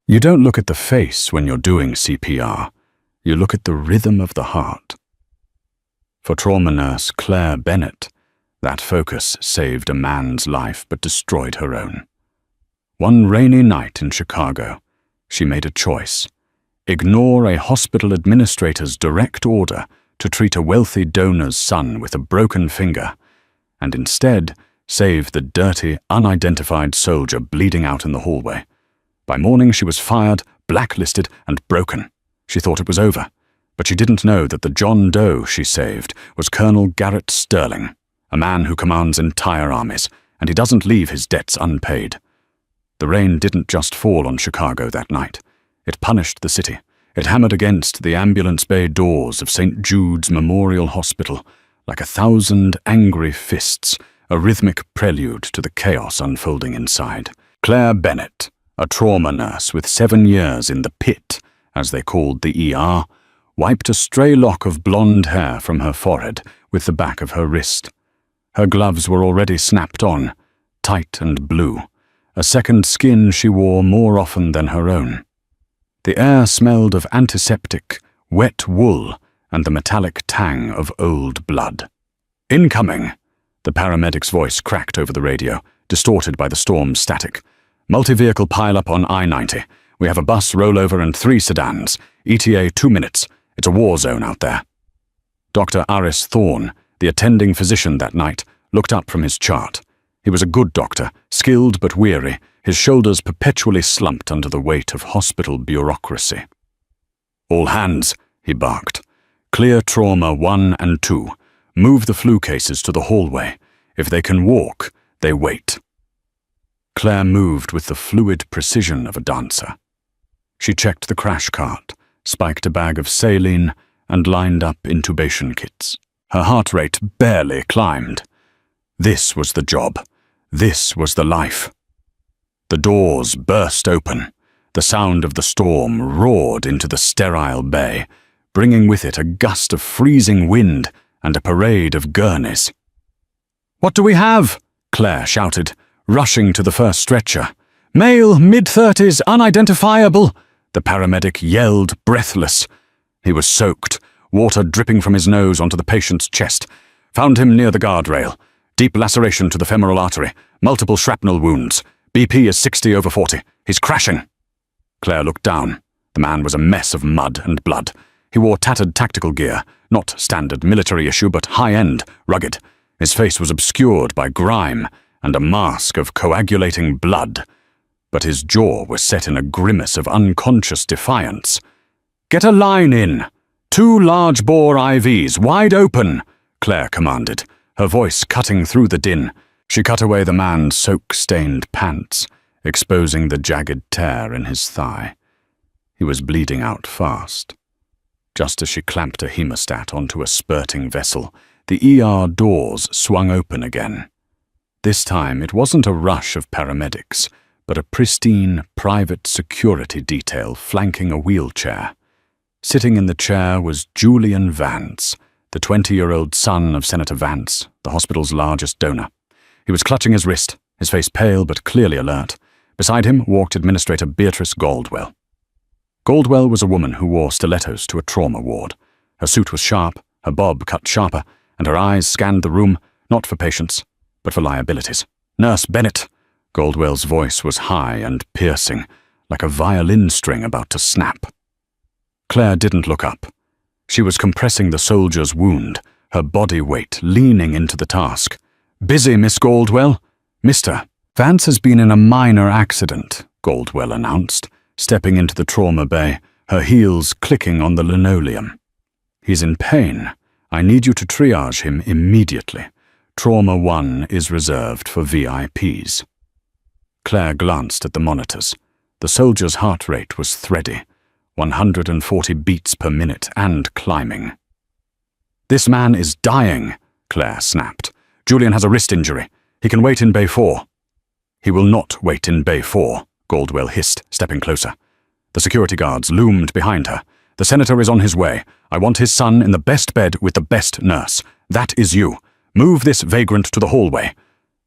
You don't look at the face when you're doing CPR. You look at the rhythm of the heart. For trauma nurse Claire Bennett, that focus saved a man's life but destroyed her own. One rainy night in Chicago, she made a choice. Ignore a hospital administrator's direct order to treat a wealthy donor's son with a broken finger, and instead save the dirty, unidentified soldier bleeding out in the hallway. By morning she was fired, blacklisted, and broken. She thought it was over, but she didn't know that the John Doe she saved was Colonel Garrett Sterling, a man who commands entire armies, and he doesn't leave his debts unpaid. The rain didn't just fall on Chicago that night. It punished the city. It hammered against the ambulance bay doors of St. Jude's Memorial Hospital like 1,000 angry fists, a rhythmic prelude to the chaos unfolding inside. Claire Bennett, a trauma nurse with 7 years in the pit, as they called the ER, wiped a stray lock of blonde hair from her forehead with the back of her wrist. Her gloves were already snapped on, tight and blue, a second skin she wore more often than her own. The air smelled of antiseptic, wet wool, and the metallic tang of old blood. "Incoming!" The paramedic's voice cracked over the radio, distorted by the storm's static. "Multi-vehicle pile-up on I-90. We have a bus rollover and 3 sedans. ETA 2 minutes. It's a war zone out there." Dr. Aris Thorne, the attending physician that night, looked up from his chart. He was a good doctor, skilled but weary, his shoulders perpetually slumped under the weight of hospital bureaucracy. "All hands," he barked. "Clear trauma 1 and 2. Move the flu cases to the hallway. If they can walk, they wait." Claire moved with the fluid precision of a dancer. She checked the crash cart, spiked a bag of saline, and lined up intubation kits. Her heart rate barely climbed. This was the job. This was the life. The doors burst open. The sound of the storm roared into the sterile bay, bringing with it a gust of freezing wind and a parade of gurneys. "What do we have?" Claire shouted, rushing to the first stretcher. "Male, mid-30s, unidentifiable," the paramedic yelled, breathless. He was soaked, water dripping from his nose onto the patient's chest. "Found him near the guardrail. Deep laceration to the femoral artery. Multiple shrapnel wounds. BP is 60/40. He's crashing." Claire looked down. The man was a mess of mud and blood. He wore tattered tactical gear, not standard military issue, but high-end, rugged. His face was obscured by grime and a mask of coagulating blood, but his jaw was set in a grimace of unconscious defiance. "Get a line in. 2 large-bore IVs, wide open," Claire commanded, her voice cutting through the din. She cut away the man's soak-stained pants, exposing the jagged tear in his thigh. He was bleeding out fast. Just as she clamped a hemostat onto a spurting vessel, the ER doors swung open again. This time it wasn't a rush of paramedics, but a pristine, private security detail flanking a wheelchair. Sitting in the chair was Julian Vance, the 20-year-old son of Senator Vance, the hospital's largest donor. He was clutching his wrist, his face pale but clearly alert. Beside him walked Administrator Beatrice Goldwell. Goldwell was a woman who wore stilettos to a trauma ward. Her suit was sharp, her bob cut sharper, and her eyes scanned the room, not for patients, but for liabilities. "Nurse Bennett." Goldwell's voice was high and piercing, like a violin string about to snap. Claire didn't look up. She was compressing the soldier's wound, her body weight leaning into the task. "Busy, Miss Goldwell?" "Mr. Vance has been in a minor accident," Goldwell announced, stepping into the trauma bay, her heels clicking on the linoleum. "He's in pain. I need you to triage him immediately. Trauma 1 is reserved for VIPs." Claire glanced at the monitors. The soldier's heart rate was thready, 140 beats per minute and climbing. "This man is dying," Claire snapped. "Julian has a wrist injury. He can wait in Bay 4. "He will not wait in Bay 4, Goldwell hissed, stepping closer. The security guards loomed behind her. "The senator is on his way. I want his son in the best bed with the best nurse. That is you. Move this vagrant to the hallway."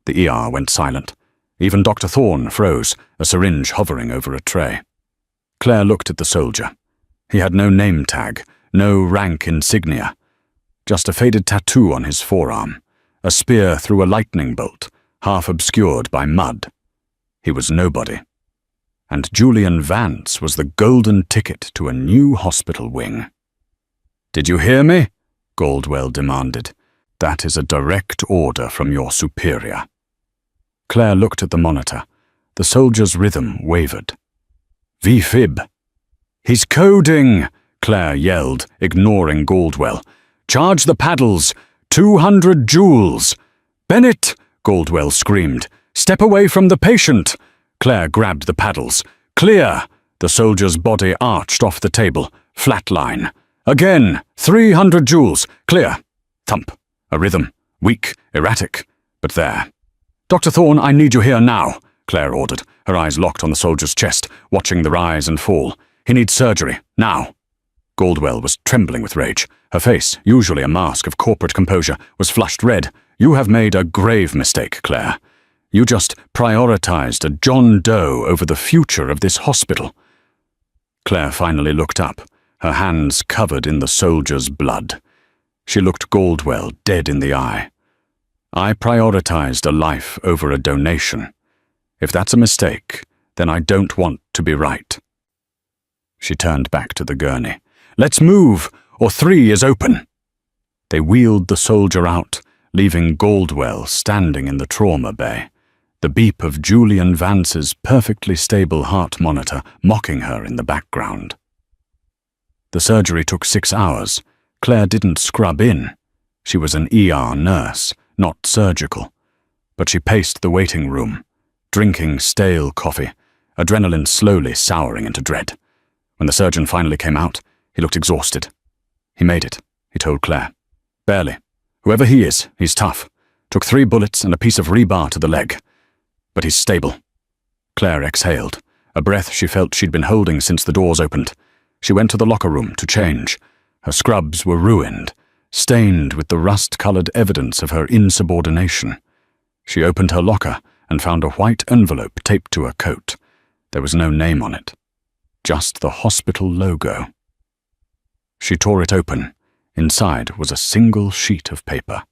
The ER went silent. Even Dr. Thorne froze, a syringe hovering over a tray. Claire looked at the soldier. He had no name tag, no rank insignia. Just a faded tattoo on his forearm, a spear through a lightning bolt, half obscured by mud. He was nobody. And Julian Vance was the golden ticket to a new hospital wing. "Did you hear me?" Goldwell demanded. "That is a direct order from your superior." Claire looked at the monitor. The soldier's rhythm wavered. "V-fib." "He's coding!" Claire yelled, ignoring Goldwell. "Charge the paddles! 200 joules!" "Bennett!" Goldwell screamed. "Step away from the patient!" Claire grabbed the paddles. "Clear!" The soldier's body arched off the table. Flatline. "Again! 300 joules! Clear!" Thump. A rhythm. Weak, erratic, but there. "Dr. Thorne, I need you here now," Claire ordered, her eyes locked on the soldier's chest, watching the rise and fall. "He needs surgery, now." Goldwell was trembling with rage. Her face, usually a mask of corporate composure, was flushed red. "You have made a grave mistake, Claire. You just prioritized a John Doe over the future of this hospital." Claire finally looked up, her hands covered in the soldier's blood. She looked Goldwell dead in the eye. "I prioritized a life over a donation. If that's a mistake, then I don't want to be right." She turned back to the gurney. "Let's move, or 3 is open." They wheeled the soldier out, leaving Goldwell standing in the trauma bay, the beep of Julian Vance's perfectly stable heart monitor mocking her in the background. The surgery took 6 hours. Claire didn't scrub in. She was an ER nurse, not surgical. But she paced the waiting room, drinking stale coffee, adrenaline slowly souring into dread. When the surgeon finally came out, he looked exhausted. "He made it," he told Claire. "Barely. Whoever he is, he's tough. Took 3 bullets and a piece of rebar to the leg. But he's stable." Claire exhaled, a breath she felt she'd been holding since the doors opened. She went to the locker room to change. Her scrubs were ruined, stained with the rust-colored evidence of her insubordination. She opened her locker and found a white envelope taped to her coat. There was no name on it, just the hospital logo. She tore it open. Inside was a single sheet of paper.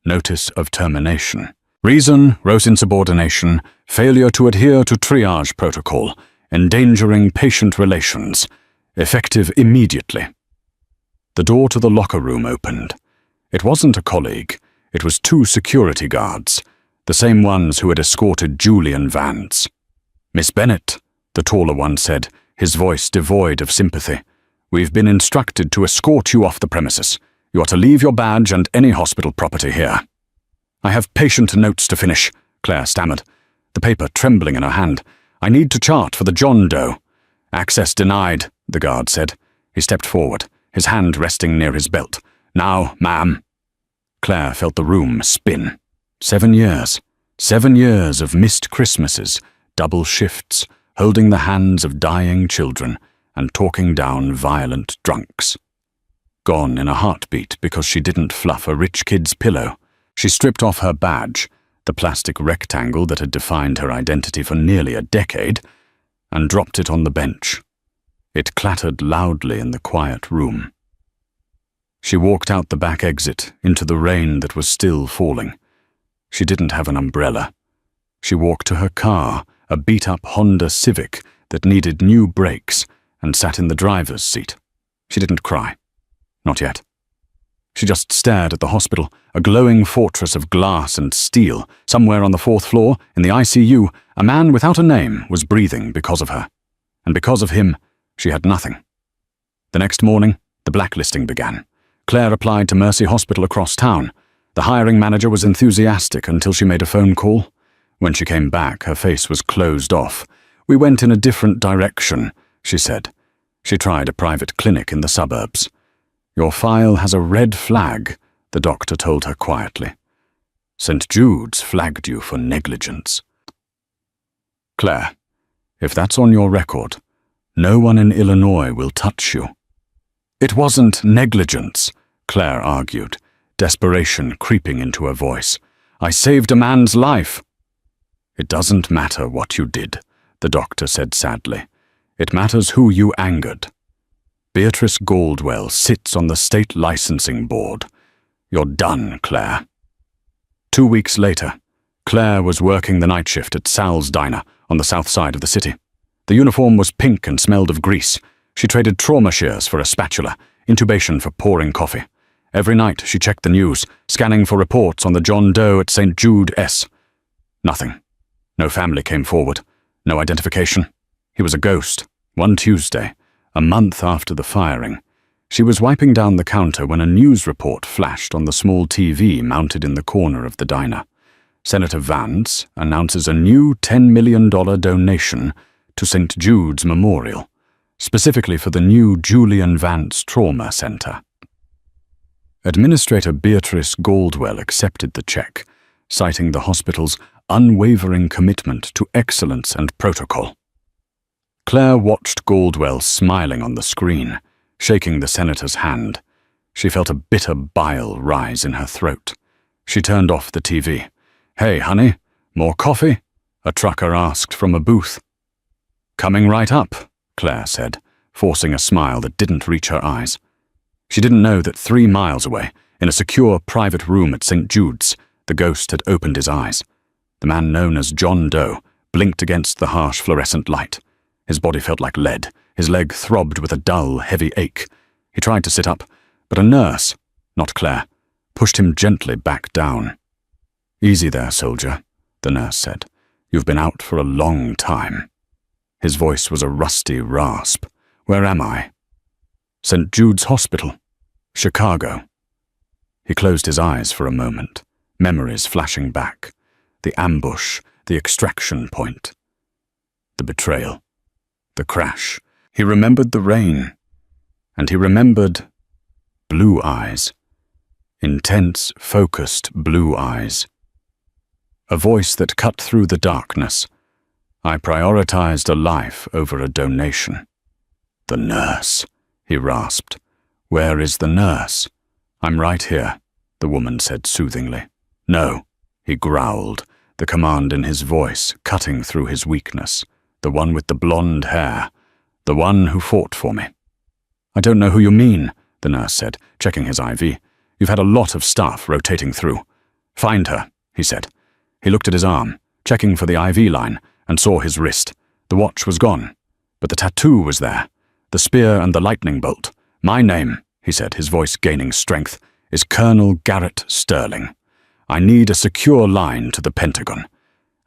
Notice of termination. Reason, gross insubordination, failure to adhere to triage protocol, endangering patient relations. Effective immediately. The door to the locker room opened. It wasn't a colleague. It was 2 security guards, the same ones who had escorted Julian Vance. "Miss Bennett," the taller one said, his voice devoid of sympathy. "We've been instructed to escort you off the premises. You are to leave your badge and any hospital property here." "I have patient notes to finish," Claire stammered, the paper trembling in her hand. "I need to chart for the John Doe." "Access denied," the guard said. He stepped forward, his hand resting near his belt. "Now, ma'am." Claire felt the room spin. 7 years. 7 years of missed Christmases, double shifts, holding the hands of dying children, and talking down violent drunks. Gone in a heartbeat because she didn't fluff a rich kid's pillow. She stripped off her badge, the plastic rectangle that had defined her identity for nearly a decade, and dropped it on the bench. It clattered loudly in the quiet room. She walked out the back exit into the rain that was still falling. She didn't have an umbrella. She walked to her car, a beat-up Honda Civic that needed new brakes, and sat in the driver's seat. She didn't cry. Not yet. She just stared at the hospital, a glowing fortress of glass and steel. Somewhere on the 4th floor, in the ICU, a man without a name was breathing because of her. And because of him, she had nothing. The next morning, the blacklisting began. Claire applied to Mercy Hospital across town. The hiring manager was enthusiastic until she made a phone call. When she came back, her face was closed off. "We went in a different direction," she said. She tried a private clinic in the suburbs. "Your file has a red flag," the doctor told her quietly. "St. Jude's flagged you for negligence." "Claire, if that's on your record, no one in Illinois will touch you." "It wasn't negligence," Claire argued, desperation creeping into her voice. "I saved a man's life." "It doesn't matter what you did," the doctor said sadly. It matters who you angered. Beatrice Goldwell sits on the state licensing board. You're done, Claire. 2 weeks later, Claire was working the night shift at Sal's Diner on the south side of the city. The uniform was pink and smelled of grease. She traded trauma shears for a spatula, intubation for pouring coffee. Every night she checked the news, scanning for reports on the John Doe at St. Jude S. Nothing. No family came forward. No identification. He was a ghost. One Tuesday, a month after the firing, she was wiping down the counter when a news report flashed on the small TV mounted in the corner of the diner. Senator Vance announces a new $10 million donation to St. Jude's Memorial, specifically for the new Julian Vance Trauma Center. Administrator Beatrice Goldwell accepted the check, citing the hospital's unwavering commitment to excellence and protocol. Claire watched Goldwell smiling on the screen, shaking the senator's hand. She felt a bitter bile rise in her throat. She turned off the TV. "Hey, honey, more coffee?" a trucker asked from a booth. "Coming right up," Claire said, forcing a smile that didn't reach her eyes. She didn't know that 3 miles away, in a secure private room at St. Jude's, the ghost had opened his eyes. The man known as John Doe blinked against the harsh fluorescent light. His body felt like lead. His leg throbbed with a dull, heavy ache. He tried to sit up, but a nurse, not Claire, pushed him gently back down. "Easy there, soldier," the nurse said. "You've been out for a long time." His voice was a rusty rasp. "Where am I?" "St. Jude's Hospital. Chicago." He closed his eyes for a moment, memories flashing back. The ambush, the extraction point, the betrayal, the crash. He remembered the rain, and he remembered blue eyes. Intense, focused blue eyes. A voice that cut through the darkness. "I prioritized a life over a donation." "The nurse," he rasped. "Where is the nurse?" "I'm right here," the woman said soothingly. "No," he growled, the command in his voice cutting through his weakness. "The one with the blonde hair. The one who fought for me." "I don't know who you mean," the nurse said, checking his IV. "You've had a lot of staff rotating through." "Find her," he said. He looked at his arm, checking for the IV line, and saw his wrist. The watch was gone, but the tattoo was there. The spear and the lightning bolt. "My name," he said, his voice gaining strength, "is Colonel Garrett Sterling. I need a secure line to the Pentagon,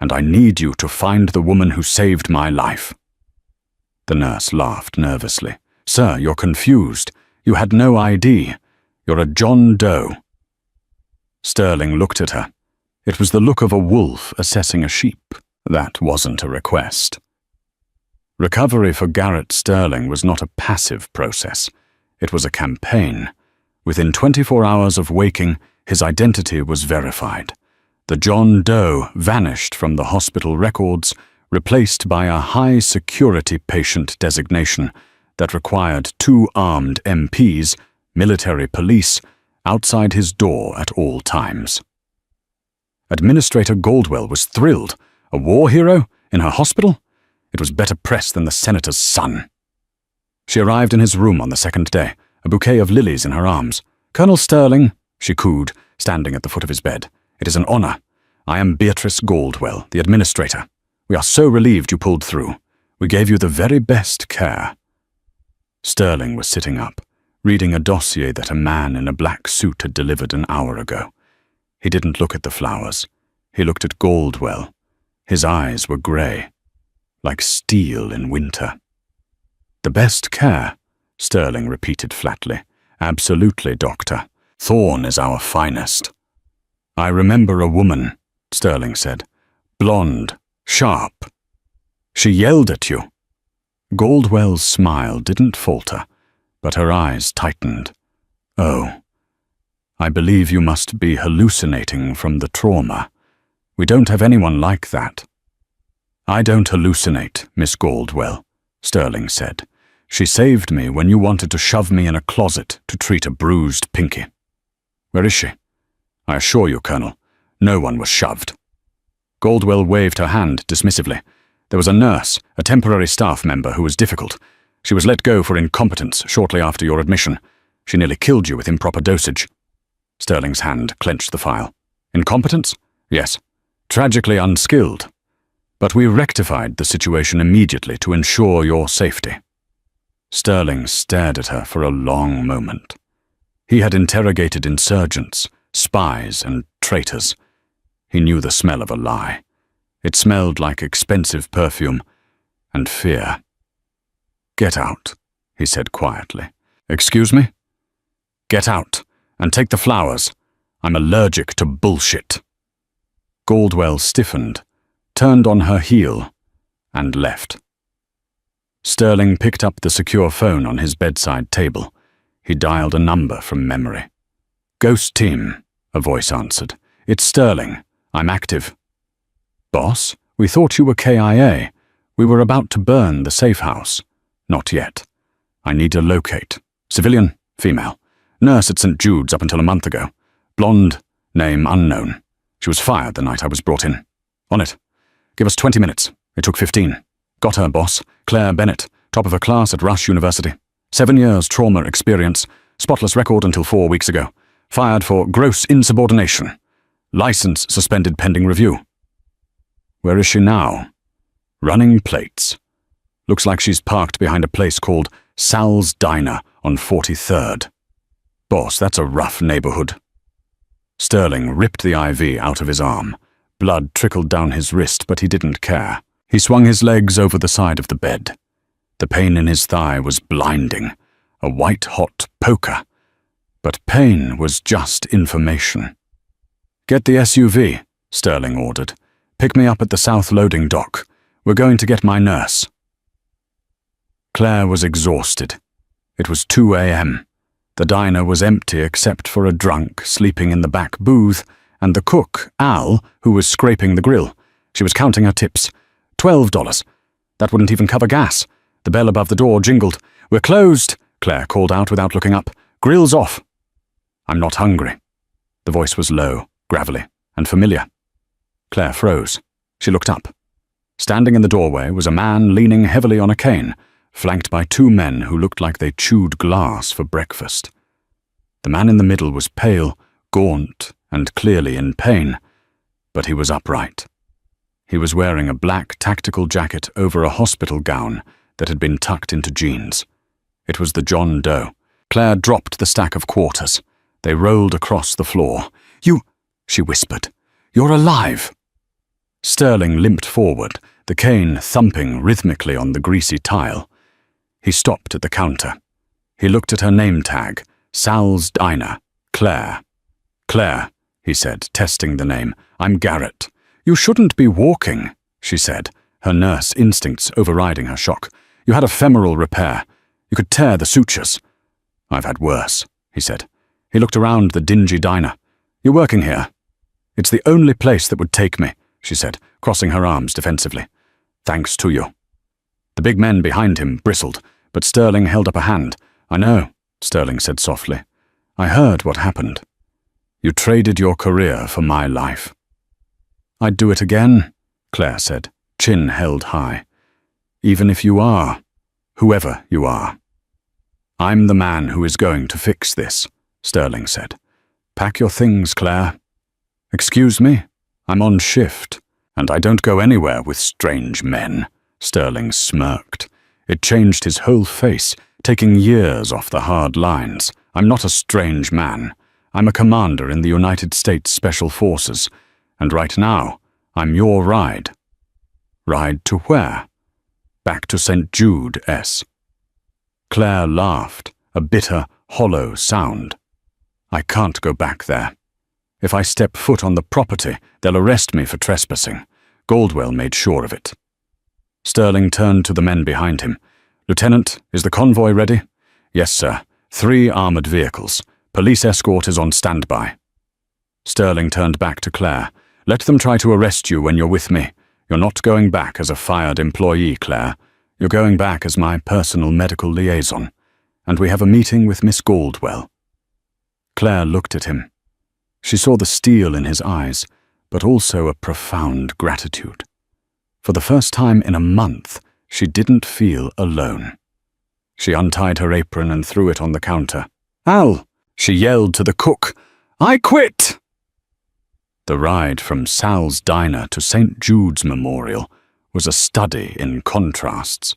and I need you to find the woman who saved my life." The nurse laughed nervously. "Sir, you're confused. You had no ID. You're a John Doe." Sterling looked at her. It was the look of a wolf assessing a sheep. That wasn't a request. Recovery for Garrett Sterling was not a passive process. It was a campaign. Within 24 hours of waking, his identity was verified. The John Doe vanished from the hospital records, replaced by a high-security patient designation that required 2 armed MPs, military police, outside his door at all times. Administrator Goldwell was thrilled. A war hero? In her hospital? It was better press than the senator's son. She arrived in his room on the second day, a bouquet of lilies in her arms. "Colonel Sterling," she cooed, standing at the foot of his bed. "It is an honor. I am Beatrice Goldwell, the administrator. We are so relieved you pulled through. We gave you the very best care." Sterling was sitting up, reading a dossier that a man in a black suit had delivered an hour ago. He didn't look at the flowers. He looked at Goldwell. His eyes were grey, like steel in winter. "The best care," Sterling repeated flatly. "Absolutely, Doctor. Thorn is our finest." "I remember a woman," Sterling said. "Blonde, sharp. She yelled at you." Goldwell's smile didn't falter, but her eyes tightened. "Oh, I believe you must be hallucinating from the trauma. We don't have anyone like that." "I don't hallucinate, Miss Goldwell," Sterling said. "She saved me when you wanted to shove me in a closet to treat a bruised pinky." "Where is she?" "I assure you, Colonel, no one was shoved." Goldwell waved her hand dismissively. There was a nurse, a temporary staff member who was difficult. She was let go for incompetence shortly after your admission. She nearly killed you with improper dosage." Sterling's hand clenched the file. "Incompetence? Yes. Tragically unskilled. But we rectified the situation immediately to ensure your safety." Sterling stared at her for a long moment. He had interrogated insurgents, spies, and traitors. He knew the smell of a lie. It smelled like expensive perfume and fear. "Get out," he said quietly. "Excuse me?" "Get out and take the flowers. I'm allergic to bullshit." Goldwell stiffened, turned on her heel, and left. Sterling picked up the secure phone on his bedside table. He dialed a number from memory. "Ghost Team," a voice answered. "It's Sterling. I'm active." "Boss, we thought you were KIA. We were about to burn the safe house." "Not yet. I need to locate. Civilian, female. Nurse at St. Jude's up until a month ago. Blonde, name unknown. She was fired the night I was brought in." "On it. Give us 20 minutes. It took 15. Got her, boss. Claire Bennett, top of her class at Rush University. 7 years trauma experience. Spotless record until 4 weeks ago. Fired for gross insubordination. License suspended pending review." "Where is she now?" "Running plates. Looks like she's parked behind a place called Sal's Diner on 43rd. Boss, that's a rough neighborhood." Sterling ripped the IV out of his arm. Blood trickled down his wrist, but he didn't care. He swung his legs over the side of the bed. The pain in his thigh was blinding, a white-hot poker. But pain was just information. "Get the SUV," Sterling ordered. "Pick me up at the south loading dock. We're going to get my nurse." Claire was exhausted. It was 2 a.m. The diner was empty except for a drunk sleeping in the back booth and the cook, Al, who was scraping the grill. She was counting her tips. $12. That wouldn't even cover gas. The bell above the door jingled. "We're closed," Claire called out without looking up. "Grill's off." "I'm not hungry." The voice was low, gravelly, and familiar. Claire froze. She looked up. Standing in the doorway was a man leaning heavily on a cane, flanked by 2 men who looked like they chewed glass for breakfast. The man in the middle was pale, gaunt, and clearly in pain, but he was upright. He was wearing a black tactical jacket over a hospital gown that had been tucked into jeans. It was the John Doe. Claire dropped the stack of quarters. They rolled across the floor. "You," she whispered, "you're alive." Sterling limped forward, the cane thumping rhythmically on the greasy tile. He stopped at the counter. He looked at her name tag, Sal's Diner, Claire. "Claire," he said, testing the name. "I'm Garrett." "You shouldn't be walking," she said, her nurse instincts overriding her shock. "You had a femoral repair. You could tear the sutures." "I've had worse," he said. He looked around the dingy diner. "You're working here?" "It's the only place that would take me," she said, crossing her arms defensively. "Thanks to you." The big men behind him bristled, but Sterling held up a hand. "I know," Sterling said softly. "I heard what happened. You traded your career for my life." "I'd do it again," Claire said, chin held high. "Even if you are, whoever you are." "I'm the man who is going to fix this," Sterling said. "Pack your things, Claire." "Excuse me, I'm on shift, and I don't go anywhere with strange men," Sterling smirked. It changed his whole face, taking years off the hard lines. "I'm not a strange man. I'm a commander in the United States Special Forces, and right now, I'm your ride." "Ride to where?" "Back to St. Jude, S." Claire laughed, a bitter, hollow sound. "I can't go back there. If I step foot on the property, they'll arrest me for trespassing. Goldwell made sure of it." Sterling turned to the men behind him. "Lieutenant, is the convoy ready?" "Yes, sir. 3 armored vehicles. Police escort is on standby." Sterling turned back to Claire. "Let them try to arrest you when you're with me. You're not going back as a fired employee, Claire. You're going back as my personal medical liaison. And we have a meeting with Miss Goldwell." Claire looked at him. She saw the steel in his eyes, but also a profound gratitude. For the first time in a month, she didn't feel alone. She untied her apron and threw it on the counter. "Al!" she yelled to the cook. "I quit!" The ride from Sal's Diner to St. Jude's Memorial was a study in contrasts.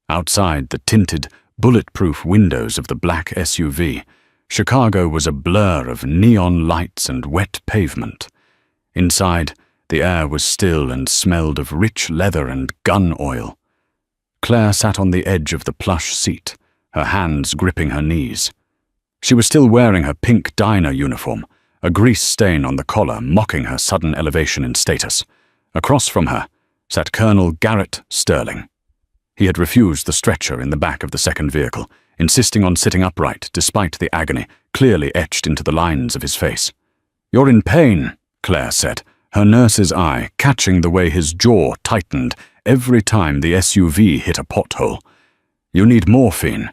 Outside the tinted, bulletproof windows of the black SUV, Chicago was a blur of neon lights and wet pavement. Inside, the air was still and smelled of rich leather and gun oil. Claire sat on the edge of the plush seat, her hands gripping her knees. She was still wearing her pink diner uniform, a grease stain on the collar mocking her sudden elevation in status. Across from her sat Colonel Garrett Sterling. He had refused the stretcher in the back of the second vehicle, insisting on sitting upright despite the agony clearly etched into the lines of his face. "You're in pain," Claire said, her nurse's eye catching the way his jaw tightened every time the SUV hit a pothole. "You need morphine,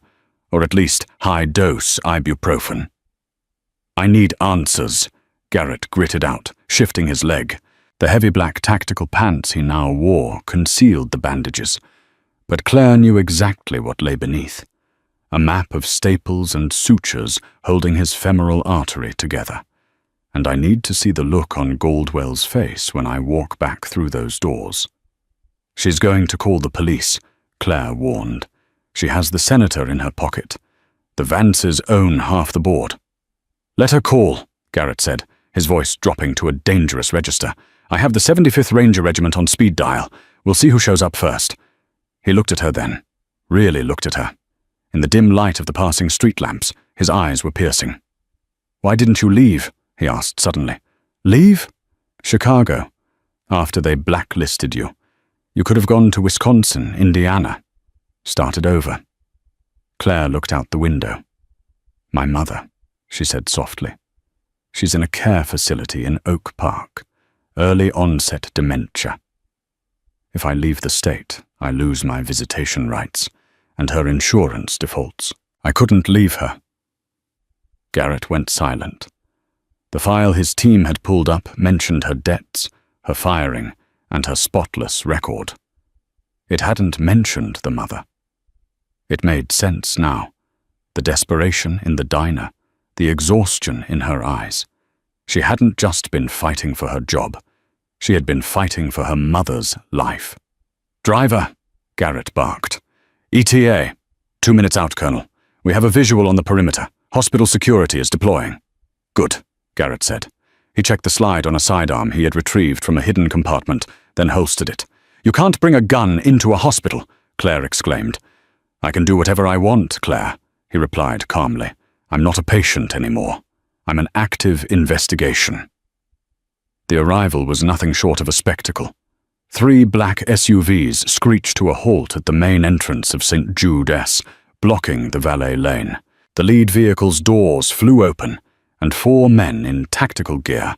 or at least high-dose ibuprofen." "I need answers," Garrett gritted out, shifting his leg. The heavy black tactical pants he now wore concealed the bandages, but Claire knew exactly what lay beneath. A map of staples and sutures holding his femoral artery together. "And I need to see the look on Goldwell's face when I walk back through those doors." "She's going to call the police," Claire warned. "She has the senator in her pocket. The Vances own half the board." "Let her call," Garrett said, his voice dropping to a dangerous register. "I have the 75th Ranger Regiment on speed dial. We'll see who shows up first." He looked at her then, really looked at her. In the dim light of the passing street lamps, his eyes were piercing. "Why didn't you leave?" he asked suddenly. "Leave?" "Chicago. After they blacklisted you. You could have gone to Wisconsin, Indiana. Started over." Claire looked out the window. "My mother," she said softly. "She's in a care facility in Oak Park. Early onset dementia. If I leave the state, I lose my visitation rights, and her insurance defaults. I couldn't leave her." Garrett went silent. The file his team had pulled up mentioned her debts, her firing, and her spotless record. It hadn't mentioned the mother. It made sense now. The desperation in the diner, the exhaustion in her eyes. She hadn't just been fighting for her job. She had been fighting for her mother's life. "Driver," Garrett barked. "ETA. 2 minutes out, Colonel. We have a visual on the perimeter. Hospital security is deploying." "Good," Garrett said. He checked the slide on a sidearm he had retrieved from a hidden compartment, then holstered it. "You can't bring a gun into a hospital," Claire exclaimed. "I can do whatever I want, Claire," he replied calmly. "I'm not a patient anymore. I'm an active investigation." The arrival was nothing short of a spectacle. 3 black SUVs screeched to a halt at the main entrance of St. Jude S, blocking the valet lane. The lead vehicle's doors flew open, and 4 men in tactical gear,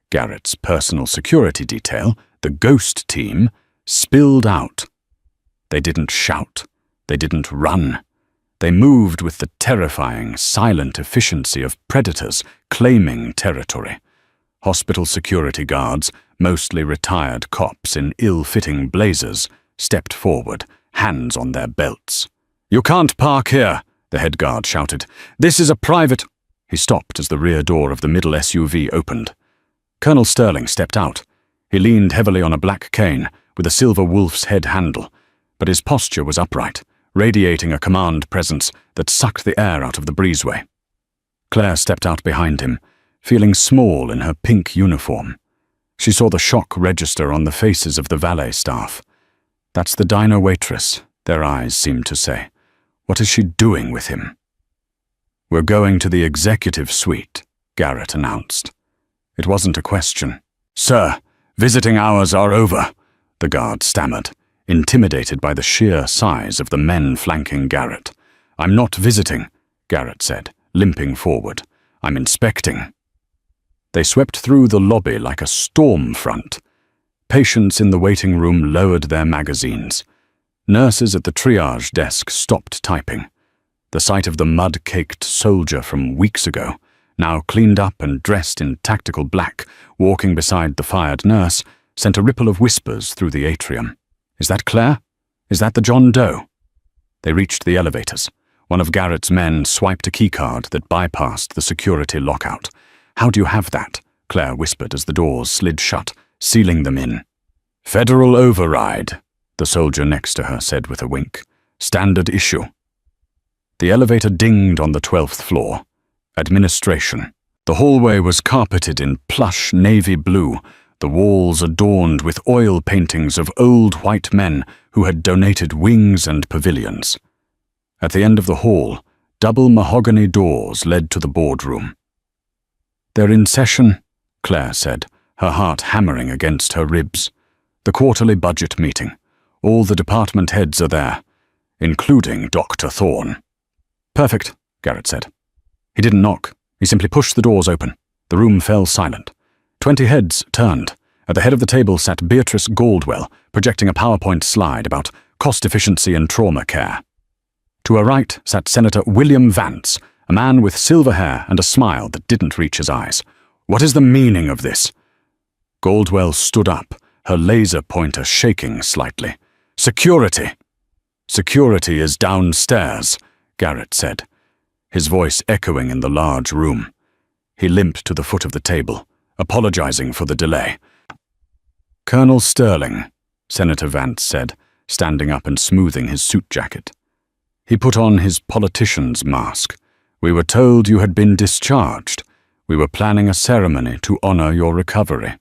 Garrett's personal security detail, the Ghost Team, spilled out. They didn't shout. They didn't run. They moved with the terrifying, silent efficiency of predators claiming territory. Hospital security guards, mostly retired cops in ill-fitting blazers, stepped forward, hands on their belts. "You can't park here," the head guard shouted. "This is a private—" He stopped as the rear door of the middle SUV opened. Colonel Sterling stepped out. He leaned heavily on a black cane with a silver wolf's head handle, but his posture was upright, radiating a command presence that sucked the air out of the breezeway. Claire stepped out behind him, feeling small in her pink uniform. She saw the shock register on the faces of the valet staff. "That's the diner waitress," their eyes seemed to say. "What is she doing with him?" "We're going to the executive suite," Garrett announced. It wasn't a question. "Sir, visiting hours are over," the guard stammered, intimidated by the sheer size of the men flanking Garrett. "I'm not visiting," Garrett said, limping forward. "I'm inspecting." They swept through the lobby like a storm front. Patients in the waiting room lowered their magazines. Nurses at the triage desk stopped typing. The sight of the mud-caked soldier from weeks ago, now cleaned up and dressed in tactical black, walking beside the fired nurse, sent a ripple of whispers through the atrium. Is that Claire? Is that the John Doe? They reached the elevators. One of Garrett's men swiped a keycard that bypassed the security lockout. "How do you have that?" Claire whispered as the doors slid shut, sealing them in. "Federal override," the soldier next to her said with a wink. "Standard issue." The elevator dinged on the 12th floor. Administration. The hallway was carpeted in plush navy blue, the walls adorned with oil paintings of old white men who had donated wings and pavilions. At the end of the hall, double mahogany doors led to the boardroom. "They're in session," Claire said, her heart hammering against her ribs. "The quarterly budget meeting. All the department heads are there, including Dr. Thorne." "Perfect," Garrett said. He didn't knock. He simply pushed the doors open. The room fell silent. 20 heads turned. At the head of the table sat Beatrice Goldwell, projecting a PowerPoint slide about cost efficiency in trauma care. To her right sat Senator William Vance, a man with silver hair and a smile that didn't reach his eyes. "What is the meaning of this?" Goldwell stood up, her laser pointer shaking slightly. "Security!" "Security is downstairs," Garrett said, his voice echoing in the large room. He limped to the foot of the table, apologizing for the delay. "Colonel Sterling," Senator Vance said, standing up and smoothing his suit jacket. He put on his politician's mask. "We were told you had been discharged. We were planning a ceremony to honor your recovery."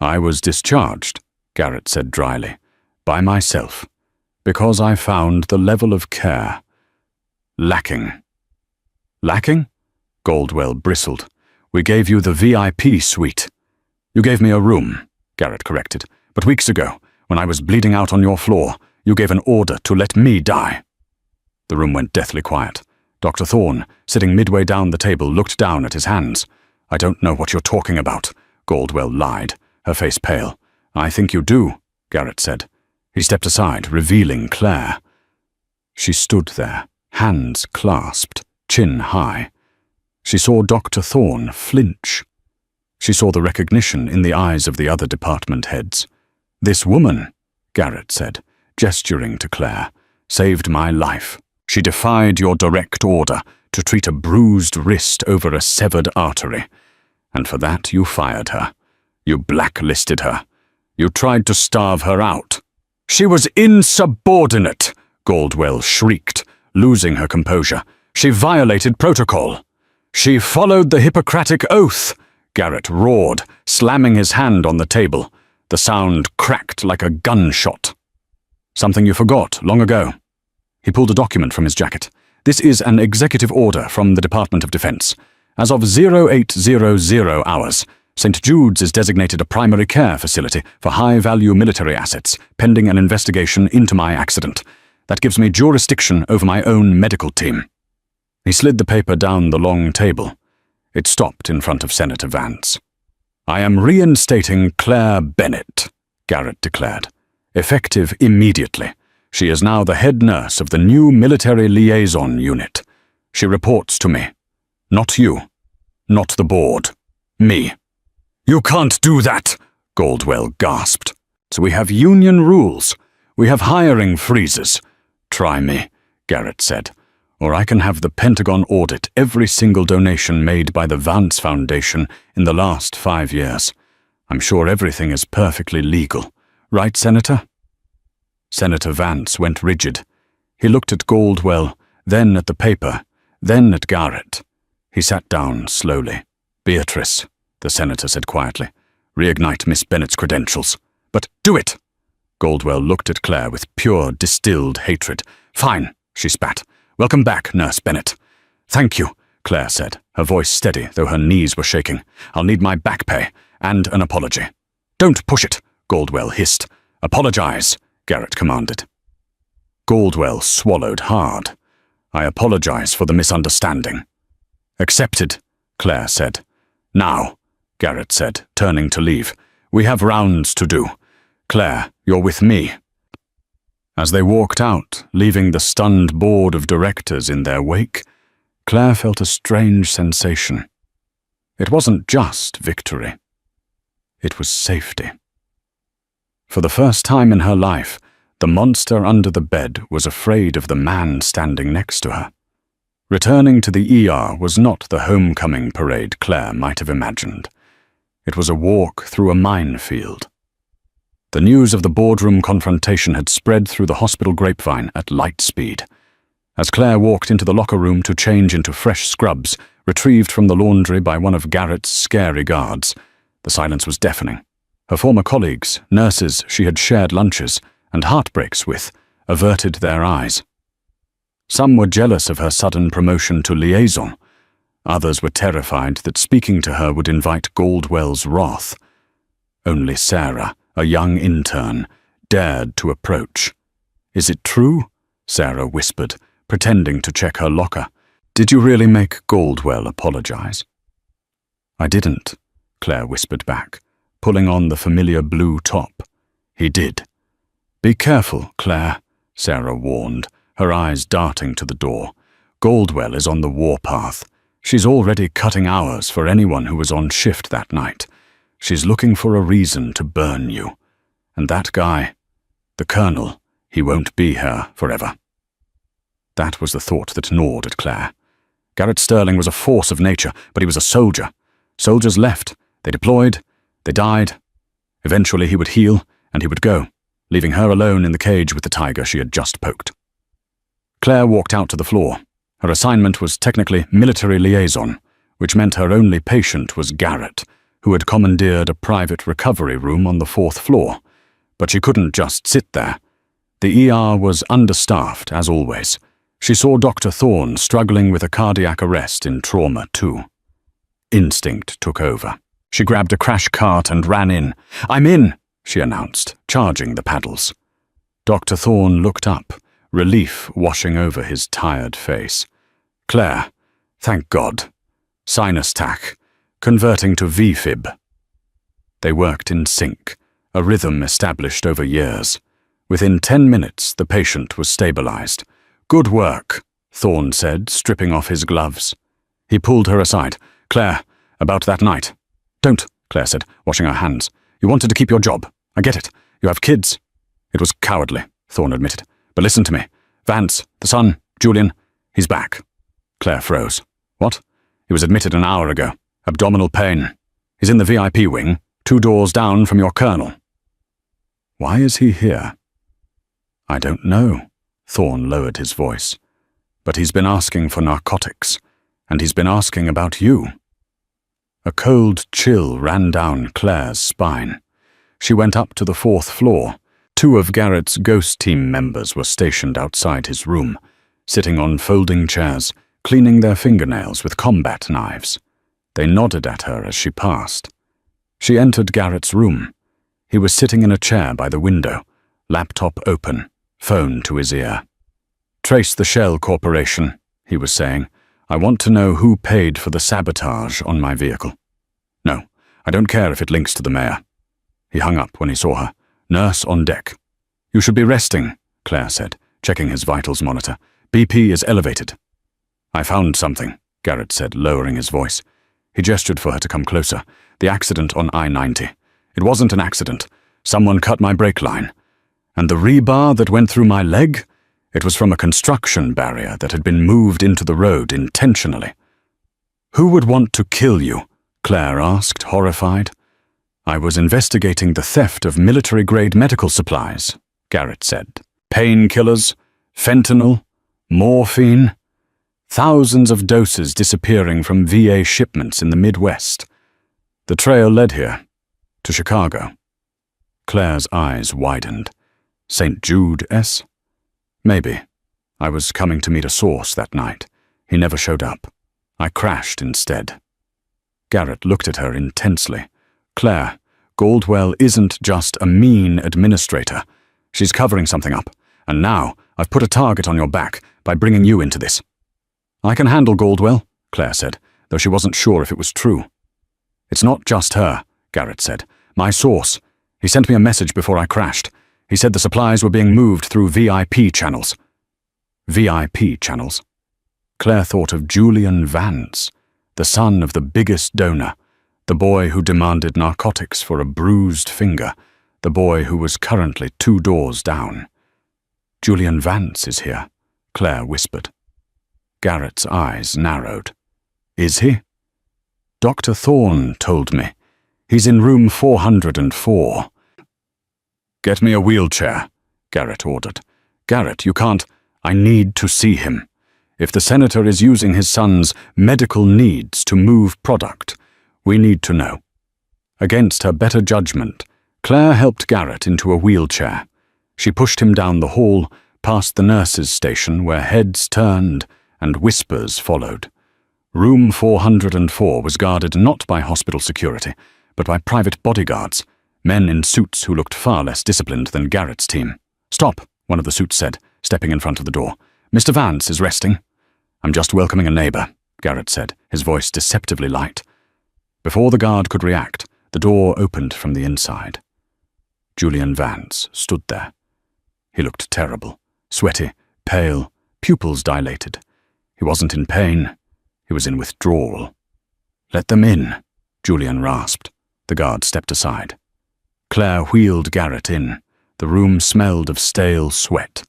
"I was discharged," Garrett said dryly, "by myself, because I found the level of care lacking." "Lacking?" Goldwell bristled. "We gave you the VIP suite." "You gave me a room," Garrett corrected, "but weeks ago, when I was bleeding out on your floor, you gave an order to let me die." The room went deathly quiet. Dr. Thorne, sitting midway down the table, looked down at his hands. "I don't know what you're talking about," Goldwell lied, her face pale. "I think you do," Garrett said. He stepped aside, revealing Claire. She stood there, hands clasped, chin high. She saw Dr. Thorne flinch. She saw the recognition in the eyes of the other department heads. "This woman," Garrett said, gesturing to Claire, "saved my life. She defied your direct order to treat a bruised wrist over a severed artery. And for that you fired her. You blacklisted her. You tried to starve her out." "She was insubordinate," Goldwell shrieked, losing her composure. "She violated protocol." "She followed the Hippocratic Oath," Garrett roared, slamming his hand on the table. The sound cracked like a gunshot. "Something you forgot long ago." He pulled a document from his jacket. "This is an executive order from the Department of Defense. As of 0800 hours, St. Jude's is designated a primary care facility for high-value military assets, pending an investigation into my accident. That gives me jurisdiction over my own medical team." He slid the paper down the long table. It stopped in front of Senator Vance. "I am reinstating Claire Bennett," Garrett declared. "Effective immediately. She is now the head nurse of the new military liaison unit. She reports to me. Not you. Not the board. Me." "You can't do that," Goldwell gasped. "So we have union rules. We have hiring freezes." "Try me," Garrett said, "or I can have the Pentagon audit every single donation made by the Vance Foundation in the last 5 years. I'm sure everything is perfectly legal. Right, Senator?" Senator Vance went rigid. He looked at Goldwell, then at the paper, then at Garrett. He sat down slowly. "Beatrice," the senator said quietly, "reignite Miss Bennett's credentials. But do it!" Goldwell looked at Claire with pure, distilled hatred. "Fine," she spat. "Welcome back, Nurse Bennett." "Thank you," Claire said, her voice steady, though her knees were shaking. "I'll need my back pay, and an apology." "Don't push it," Goldwell hissed. "Apologize," Garrett commanded. Goldwell swallowed hard. "I apologize for the misunderstanding." "Accepted," Claire said. "Now," Garrett said, turning to leave. "We have rounds to do. Claire, you're with me." As they walked out, leaving the stunned board of directors in their wake, Claire felt a strange sensation. It wasn't just victory. It was safety. For the first time in her life, The monster under the bed was afraid of the man standing next to her. Returning to the ER was not the homecoming parade Claire might have imagined. It was a walk through a minefield. The news of the boardroom confrontation had spread through the hospital grapevine at light speed. As Claire walked into the locker room to change into fresh scrubs, retrieved from the laundry by one of Garrett's scary guards, the silence was deafening. Her former colleagues, nurses she had shared lunches and heartbreaks with, averted their eyes. Some were jealous of her sudden promotion to liaison. Others were terrified that speaking to her would invite Goldwell's wrath. Only Sarah, a young intern, dared to approach. "Is it true?" Sarah whispered, pretending to check her locker. "Did you really make Goldwell apologize?" "I didn't," Claire whispered back, pulling on the familiar blue top. "He did." "Be careful, Claire," Sarah warned, her eyes darting to the door. "Goldwell is on the warpath. She's already cutting hours for anyone who was on shift that night. She's looking for a reason to burn you. And that guy, the colonel, he won't be here forever." That was the thought that gnawed at Claire. Garrett Sterling was a force of nature, but he was a soldier. Soldiers left, they deployed, they died. Eventually he would heal, and he would go, leaving her alone in the cage with the tiger she had just poked. Claire walked out to the floor. Her assignment was technically military liaison, which meant her only patient was Garrett, who had commandeered a private recovery room on the 4th floor. But she couldn't just sit there. The ER was understaffed, as always. She saw Dr. Thorne struggling with a cardiac arrest in trauma 2. Instinct took over. She grabbed a crash cart and ran in. "I'm in," she announced, charging the paddles. Dr. Thorne looked up, relief washing over his tired face. "Claire, thank God. Sinus tach, converting to V-fib." They worked in sync, a rhythm established over years. Within 10 minutes, the patient was stabilized. "Good work," Thorne said, stripping off his gloves. He pulled her aside. "Claire, about that night." "Don't," Claire said, washing her hands. "You wanted to keep your job. I get it. You have kids." "It was cowardly," Thorne admitted. "But listen to me. Vance, the son, Julian, he's back." Claire froze. "What?" "He was admitted an hour ago. Abdominal pain. He's in the VIP wing, 2 doors down from your colonel." "Why is he here?" "I don't know." Thorne lowered his voice. "But he's been asking for narcotics, and he's been asking about you." A cold chill ran down Claire's spine. She went up to the 4th floor. 2 of Garrett's ghost team members were stationed outside his room, sitting on folding chairs, cleaning their fingernails with combat knives. They nodded at her as she passed. She entered Garrett's room. He was sitting in a chair by the window, laptop open, phone to his ear. "Trace the Shell Corporation," he was saying. "I want to know who paid for the sabotage on my vehicle." "No, I don't care if it links to the mayor." He hung up when he saw her. "Nurse on deck." "You should be resting," Claire said, checking his vitals monitor. "BP is elevated." "I found something," Garrett said, lowering his voice. He gestured for her to come closer. "The accident on I-90. It wasn't an accident. Someone cut my brake line. And the rebar that went through my leg? It was from a construction barrier that had been moved into the road intentionally." "Who would want to kill you?" Claire asked, horrified. "I was investigating the theft of military-grade medical supplies," Garrett said. "Painkillers, fentanyl, morphine. Thousands of doses disappearing from VA shipments in the Midwest. The trail led here, to Chicago." Claire's eyes widened. "St. Jude, S? Maybe. I was coming to meet a source that night. He never showed up. I crashed instead." Garrett looked at her intensely. "Claire, Goldwell isn't just a mean administrator. She's covering something up, and now I've put a target on your back by bringing you into this." "I can handle Goldwell," Claire said, though she wasn't sure if it was true. "It's not just her," Garrett said. "My source. He sent me a message before I crashed. He said the supplies were being moved through VIP channels." VIP channels? Claire thought of Julian Vance, the son of the biggest donor, the boy who demanded narcotics for a bruised finger, the boy who was currently 2 doors down. Julian Vance is here, Claire whispered. Garrett's eyes narrowed. Is he? Dr. Thorne told me. He's in room 404. Get me a wheelchair, Garrett ordered. Garrett, you can't. I need to see him. If the senator is using his son's medical needs to move product, we need to know. Against her better judgment, Claire helped Garrett into a wheelchair. She pushed him down the hall, past the nurses' station where heads turned and whispers followed. Room 404 was guarded not by hospital security, but by private bodyguards, men in suits who looked far less disciplined than Garrett's team. Stop, one of the suits said, stepping in front of the door. Mr. Vance is resting. I'm just welcoming a neighbor, Garrett said, his voice deceptively light. Before the guard could react, the door opened from the inside. Julian Vance stood there. He looked terrible, sweaty, pale, pupils dilated. He wasn't in pain. He was in withdrawal. Let them in, Julian rasped. The guard stepped aside. Claire wheeled Garrett in. The room smelled of stale sweat.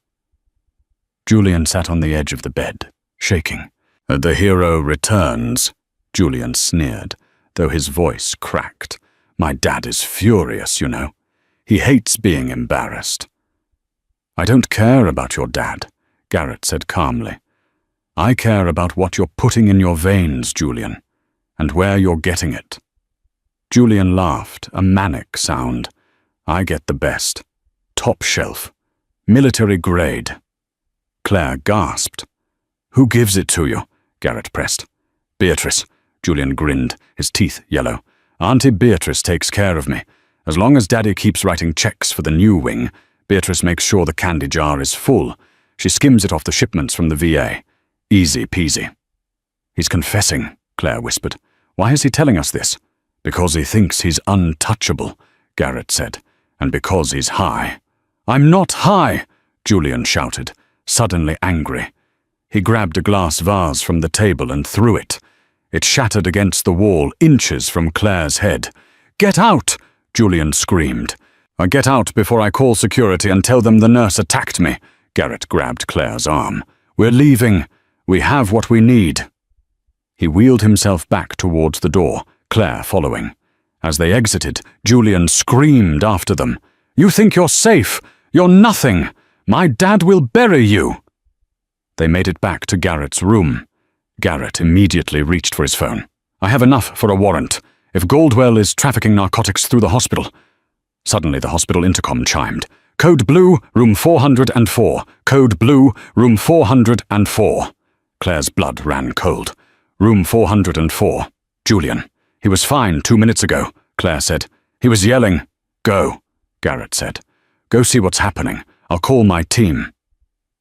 Julian sat on the edge of the bed, shaking. The hero returns, Julian sneered, though his voice cracked. My dad is furious, you know. He hates being embarrassed. I don't care about your dad, Garrett said calmly. I care about what you're putting in your veins, Julian, and where you're getting it. Julian laughed, a manic sound. I get the best. Top shelf. Military grade. Claire gasped. Who gives it to you? Garrett pressed. Beatrice. Julian grinned, his teeth yellow. Auntie Beatrice takes care of me. As long as Daddy keeps writing checks for the new wing, Beatrice makes sure the candy jar is full. She skims it off the shipments from the VA. Easy peasy. He's confessing, Claire whispered. Why is he telling us this? Because he thinks he's untouchable, Garrett said, and because he's high. I'm not high, Julian shouted, suddenly angry. He grabbed a glass vase from the table and threw it. It shattered against the wall, inches from Claire's head. Get out! Julian screamed. I get out before I call security and tell them the nurse attacked me. Garrett grabbed Claire's arm. We're leaving. We have what we need. He wheeled himself back towards the door, Claire following. As they exited, Julian screamed after them. You think you're safe? You're nothing. My dad will bury you. They made it back to Garrett's room. Garrett immediately reached for his phone. I have enough for a warrant. If Goldwell is trafficking narcotics through the hospital. Suddenly the hospital intercom chimed. Code Blue, room 404. Code Blue, room 404. Claire's blood ran cold. Room 404. Julian. He was fine 2 minutes ago, Claire said. He was yelling. Go, Garrett said. Go see what's happening. I'll call my team.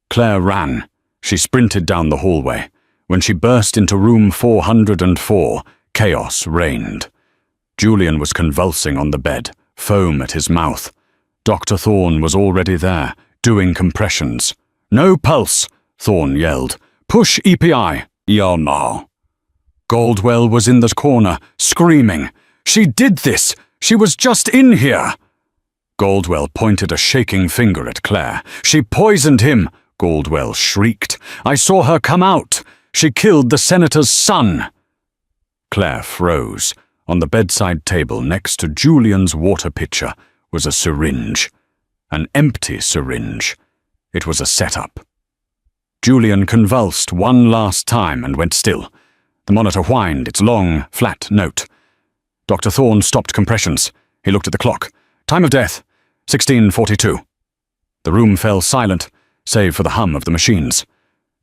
Claire ran. She sprinted down the hallway. When she burst into room 404, chaos reigned. Julian was convulsing on the bed, foam at his mouth. Dr. Thorne was already there, doing compressions. No pulse, Thorne yelled. Push EPI. Now. Goldwell was in the corner, screaming. She did this! She was just in here! Goldwell pointed a shaking finger at Claire. She poisoned him, Goldwell shrieked. I saw her come out. She killed the senator's son. Claire froze. On the bedside table next to Julian's water pitcher was a syringe. An empty syringe. It was a setup. Julian convulsed one last time and went still. The monitor whined its long, flat note. Dr. Thorne stopped compressions. He looked at the clock. Time of death, 16:42. The room fell silent, save for the hum of the machines.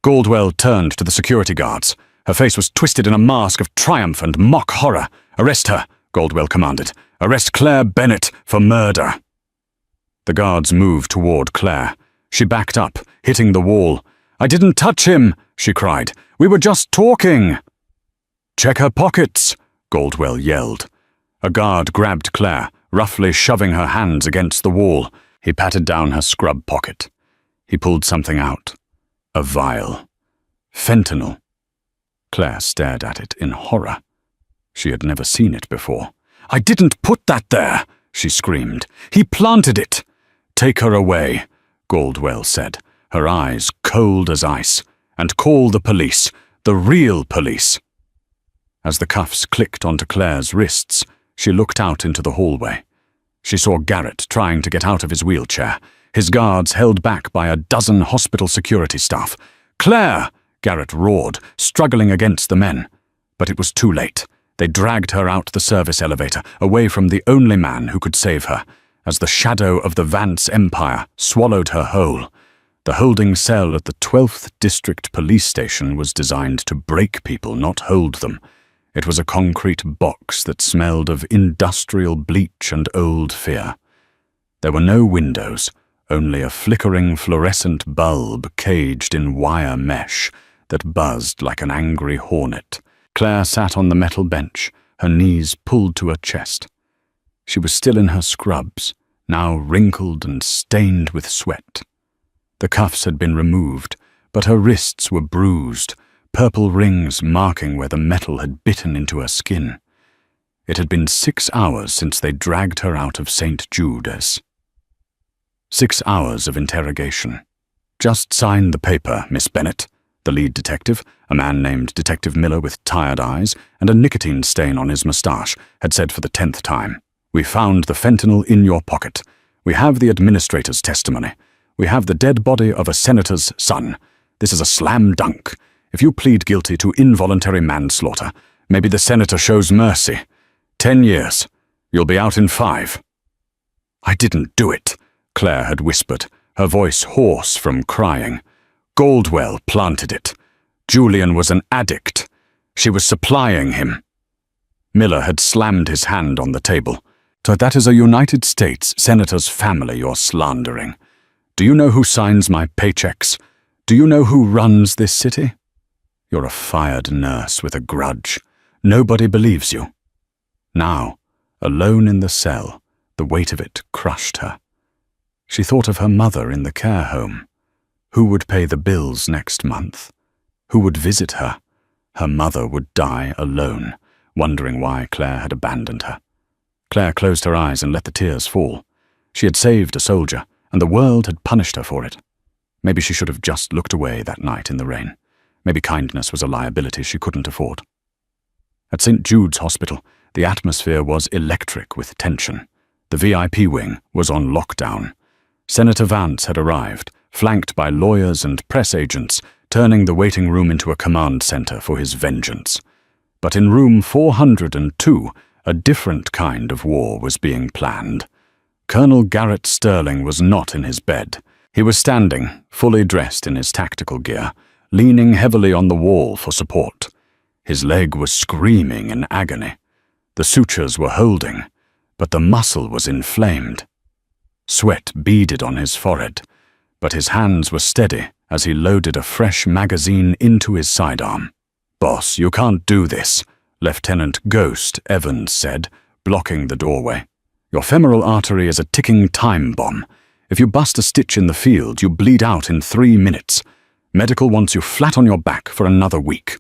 Goldwell turned to the security guards. Her face was twisted in a mask of triumph and mock horror. Arrest her, Goldwell commanded. Arrest Claire Bennett for murder. The guards moved toward Claire. She backed up, hitting the wall. I didn't touch him, she cried. We were just talking. Check her pockets, Goldwell yelled. A guard grabbed Claire, roughly shoving her hands against the wall. He patted down her scrub pocket. He pulled something out. A vial. Fentanyl. Claire stared at it in horror. She had never seen it before. I didn't put that there, she screamed. He planted it. Take her away, Goldwell said. her eyes cold as ice. "And call the police, the real police." As the cuffs clicked onto Claire's wrists, she looked out into the hallway. She saw Garrett trying to get out of his wheelchair, his guards held back by a dozen hospital security staff. "Claire!" Garrett roared, struggling against the men. But it was too late. They dragged her out the service elevator, away from the only man who could save her, as the shadow of the Vance Empire swallowed her whole. The holding cell at the 12th District Police Station was designed to break people, not hold them. It was a concrete box that smelled of industrial bleach and old fear. There were no windows, only a flickering fluorescent bulb caged in wire mesh that buzzed like an angry hornet. Claire sat on the metal bench, her knees pulled to her chest. She was still in her scrubs, now wrinkled and stained with sweat. The cuffs had been removed, but her wrists were bruised, purple rings marking where the metal had bitten into her skin. It had been 6 hours since they dragged her out of St. Jude's. 6 hours of interrogation. "Just sign the paper, Miss Bennett," the lead detective, a man named Detective Miller with tired eyes and a nicotine stain on his moustache, had said for the 10th time. "We found the fentanyl in your pocket. We have the administrator's testimony. We have the dead body of a senator's son. This is a slam dunk. If you plead guilty to involuntary manslaughter, maybe the senator shows mercy. 10 years. You'll be out in 5. "I didn't do it," Claire had whispered, her voice hoarse from crying. "Goldwell planted it. Julian was an addict. She was supplying him." Miller had slammed his hand on the table. "So that is a United States senator's family you're slandering. Do you know who signs my paychecks? Do you know who runs this city? You're a fired nurse with a grudge. Nobody believes you." Now, alone in the cell, the weight of it crushed her. She thought of her mother in the care home. Who would pay the bills next month? Who would visit her? Her mother would die alone, wondering why Claire had abandoned her. Claire closed her eyes and let the tears fall. She had saved a soldier, and the world had punished her for it. Maybe she should have just looked away that night in the rain. Maybe kindness was a liability she couldn't afford. At St. Jude's Hospital, the atmosphere was electric with tension. The VIP wing was on lockdown. Senator Vance had arrived, flanked by lawyers and press agents, turning the waiting room into a command center for his vengeance. But in room 402, a different kind of war was being planned. Colonel Garrett Sterling was not in his bed. He was standing, fully dressed in his tactical gear, leaning heavily on the wall for support. His leg was screaming in agony. The sutures were holding, but the muscle was inflamed. Sweat beaded on his forehead, but his hands were steady as he loaded a fresh magazine into his sidearm. "Boss, you can't do this," Lieutenant Ghost Evans said, blocking the doorway. "Your femoral artery is a ticking time bomb. If you bust a stitch in the field, you bleed out in 3 minutes. Medical wants you flat on your back for another week."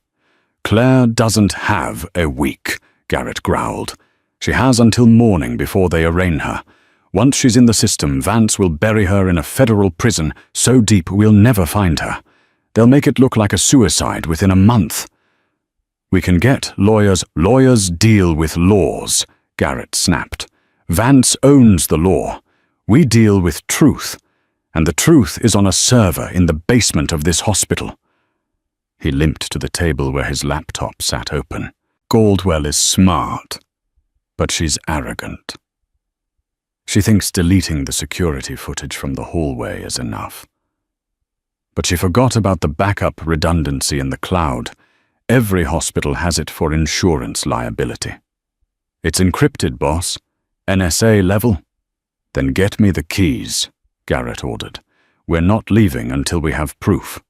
"Claire doesn't have a week," Garrett growled. "She has until morning before they arraign her. Once she's in the system, Vance will bury her in a federal prison so deep we'll never find her. They'll make it look like a suicide within a month." "We can get lawyers." "Lawyers deal with laws," Garrett snapped. "Vance owns the law. We deal with truth, and the truth is on a server in the basement of this hospital." He limped to the table where his laptop sat open. "Goldwell is smart, but she's arrogant. She thinks deleting the security footage from the hallway is enough. But she forgot about the backup redundancy in the cloud. Every hospital has it for insurance liability." "It's encrypted, boss. NSA level." "Then get me the keys," Garrett ordered. "We're not leaving until we have proof."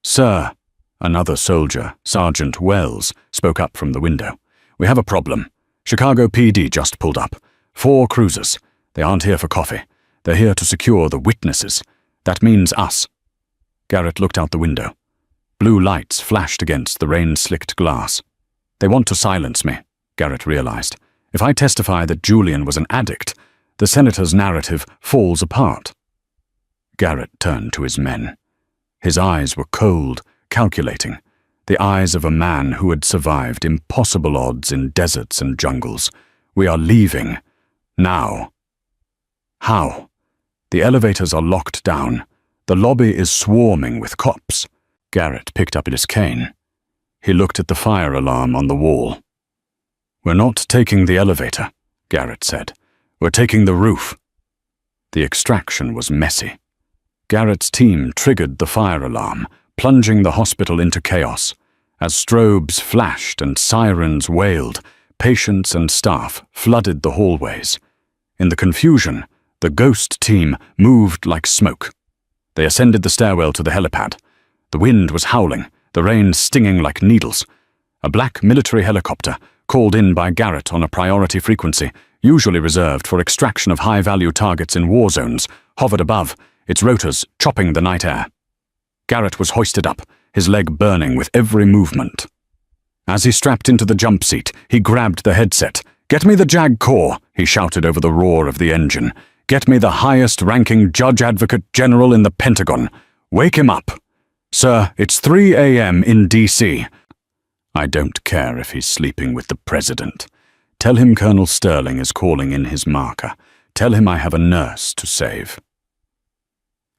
"Sir," another soldier, Sergeant Wells, spoke up from the window. "We have a problem. Chicago PD just pulled up. 4 cruisers. They aren't here for coffee. They're here to secure the witnesses. That means us." Garrett looked out the window. Blue lights flashed against the rain-slicked glass. "They want to silence me," Garrett realized. "If I testify that Julian was an addict, the senator's narrative falls apart." Garrett turned to his men. His eyes were cold, calculating, the eyes of a man who had survived impossible odds in deserts and jungles. "We are leaving. Now." "How?" "The elevators are locked down. The lobby is swarming with cops." Garrett picked up his cane. He looked at the fire alarm on the wall. "We're not taking the elevator," Garrett said. "We're taking the roof." The extraction was messy. Garrett's team triggered the fire alarm, plunging the hospital into chaos. As strobes flashed and sirens wailed, patients and staff flooded the hallways. In the confusion, the ghost team moved like smoke. They ascended the stairwell to the helipad. The wind was howling, the rain stinging like needles. A black military helicopter, called in by Garrett on a priority frequency, usually reserved for extraction of high-value targets in war zones, hovered above, its rotors chopping the night air. Garrett was hoisted up, his leg burning with every movement. As he strapped into the jump seat, he grabbed the headset. "Get me the JAG Corps," he shouted over the roar of the engine. "Get me the highest-ranking Judge Advocate General in the Pentagon. Wake him up. Sir, it's 3 a.m. in D.C. I don't care if he's sleeping with the President. Tell him Colonel Sterling is calling in his marker. Tell him I have a nurse to save."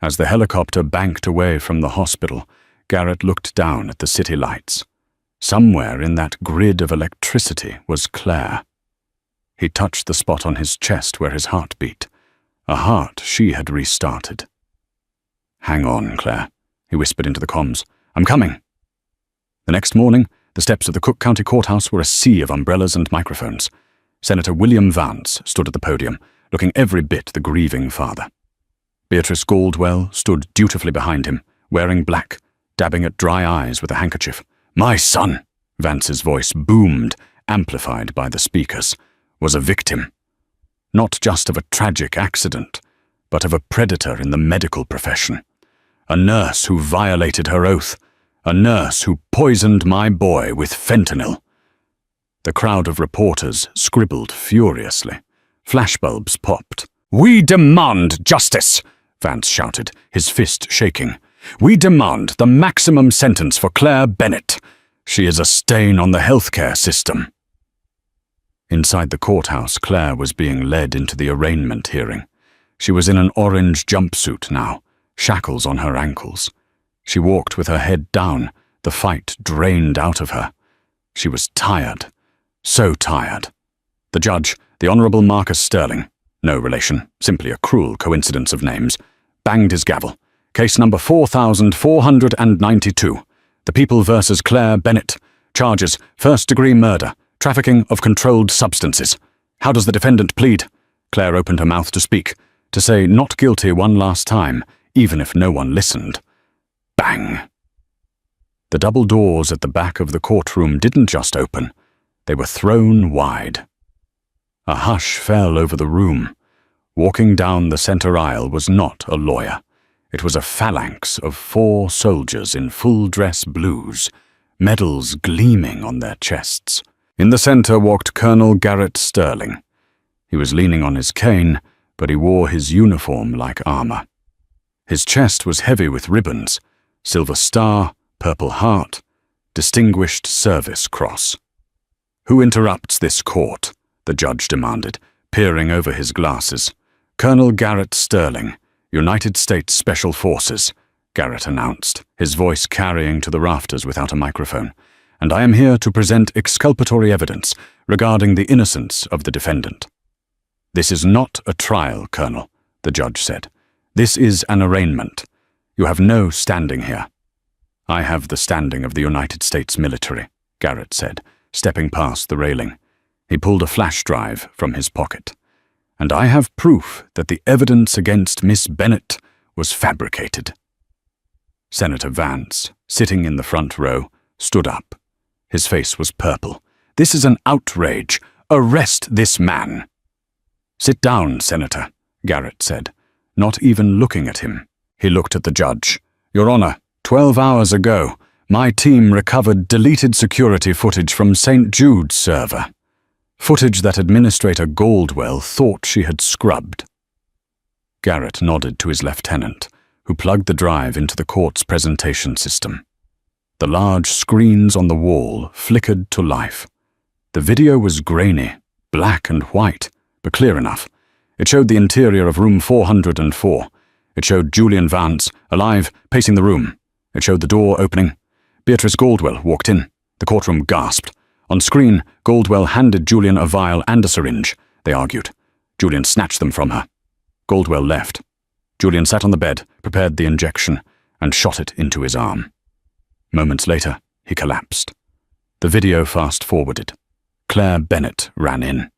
As the helicopter banked away from the hospital, Garrett looked down at the city lights. Somewhere in that grid of electricity was Claire. He touched the spot on his chest where his heart beat, a heart she had restarted. "Hang on, Claire," he whispered into the comms. "I'm coming." The next morning, the steps of the Cook County Courthouse were a sea of umbrellas and microphones. Senator William Vance stood at the podium, looking every bit the grieving father. Beatrice Caldwell stood dutifully behind him, wearing black, dabbing at dry eyes with a handkerchief. "My son," Vance's voice boomed, amplified by the speakers, "was a victim. Not just of a tragic accident, but of a predator in the medical profession. A nurse who violated her oath. A nurse who poisoned my boy with fentanyl." The crowd of reporters scribbled furiously. Flashbulbs popped. "We demand justice!" Vance shouted, his fist shaking. "We demand the maximum sentence for Claire Bennett. She is a stain on the healthcare system." Inside the courthouse, Claire was being led into the arraignment hearing. She was in an orange jumpsuit now, shackles on her ankles. She walked with her head down, the fight drained out of her. She was tired, so tired. The judge, the Honorable Marcus Sterling, no relation, simply a cruel coincidence of names, banged his gavel. "Case number 4492. The People versus Claire Bennett. Charges: first-degree murder, trafficking of controlled substances. How does the defendant plead?" Claire opened her mouth to speak, to say not guilty one last time, even if no one listened. Bang! The double doors at the back of the courtroom didn't just open, they were thrown wide. A hush fell over the room. Walking down the center aisle was not a lawyer. It was a phalanx of 4 soldiers in full-dress blues, medals gleaming on their chests. In the center walked Colonel Garrett Sterling. He was leaning on his cane, but he wore his uniform like armor. His chest was heavy with ribbons, Silver Star, Purple Heart, Distinguished Service Cross. "Who interrupts this court?" the judge demanded, peering over his glasses. "Colonel Garrett Sterling, United States Special Forces," Garrett announced, his voice carrying to the rafters without a microphone. "And I am here to present exculpatory evidence regarding the innocence of the defendant." "This is not a trial, Colonel," the judge said. "This is an arraignment. You have no standing here." "I have the standing of the United States military," Garrett said, stepping past the railing. He pulled a flash drive from his pocket. "And I have proof that the evidence against Miss Bennett was fabricated." Senator Vance, sitting in the front row, stood up. His face was purple. "This is an outrage. Arrest this man." "Sit down, Senator," Garrett said, not even looking at him. He looked at the judge. "Your Honor, 12 hours ago, my team recovered deleted security footage from St. Jude's server. Footage that Administrator Caldwell thought she had scrubbed." Garrett nodded to his lieutenant, who plugged the drive into the court's presentation system. The large screens on the wall flickered to life. The video was grainy, black and white, but clear enough. It showed the interior of room 404. It showed Julian Vance, alive, pacing the room. It showed the door opening. Beatrice Goldwell walked in. The courtroom gasped. On screen, Goldwell handed Julian a vial and a syringe. They argued. Julian snatched them from her. Goldwell left. Julian sat on the bed, prepared the injection, and shot it into his arm. Moments later, he collapsed. The video fast-forwarded. Claire Bennett ran in.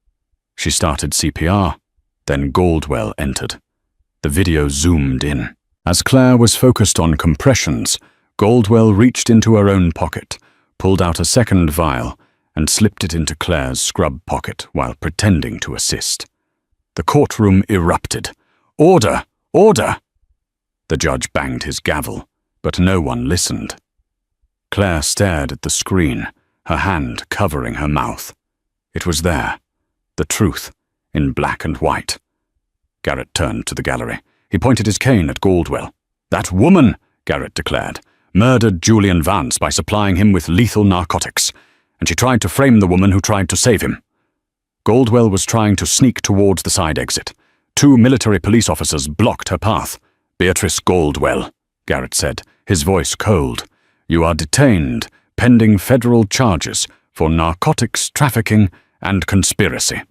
She started CPR, then Goldwell entered. The video zoomed in. As Claire was focused on compressions, Goldwell reached into her own pocket, pulled out a second vial, and slipped it into Claire's scrub pocket while pretending to assist. The courtroom erupted. "Order! Order!" The judge banged his gavel, but no one listened. Claire stared at the screen, her hand covering her mouth. It was there, the truth, in black and white. Garrett turned to the gallery. He pointed his cane at Goldwell. "That woman," Garrett declared, "murdered Julian Vance by supplying him with lethal narcotics, and she tried to frame the woman who tried to save him." Goldwell was trying to sneak towards the side exit. 2 military police officers blocked her path. "Beatrice Goldwell," Garrett said, his voice cold, "you are detained, pending federal charges for narcotics trafficking and conspiracy."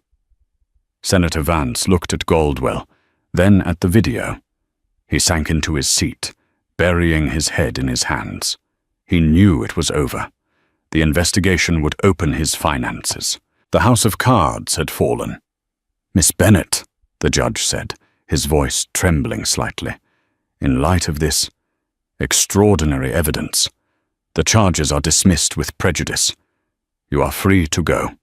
Senator Vance looked at Goldwell, then at the video. He sank into his seat, burying his head in his hands. He knew it was over. The investigation would open his finances. The house of cards had fallen. "Miss Bennett," the judge said, his voice trembling slightly, "in light of this extraordinary evidence, the charges are dismissed with prejudice. You are free to go."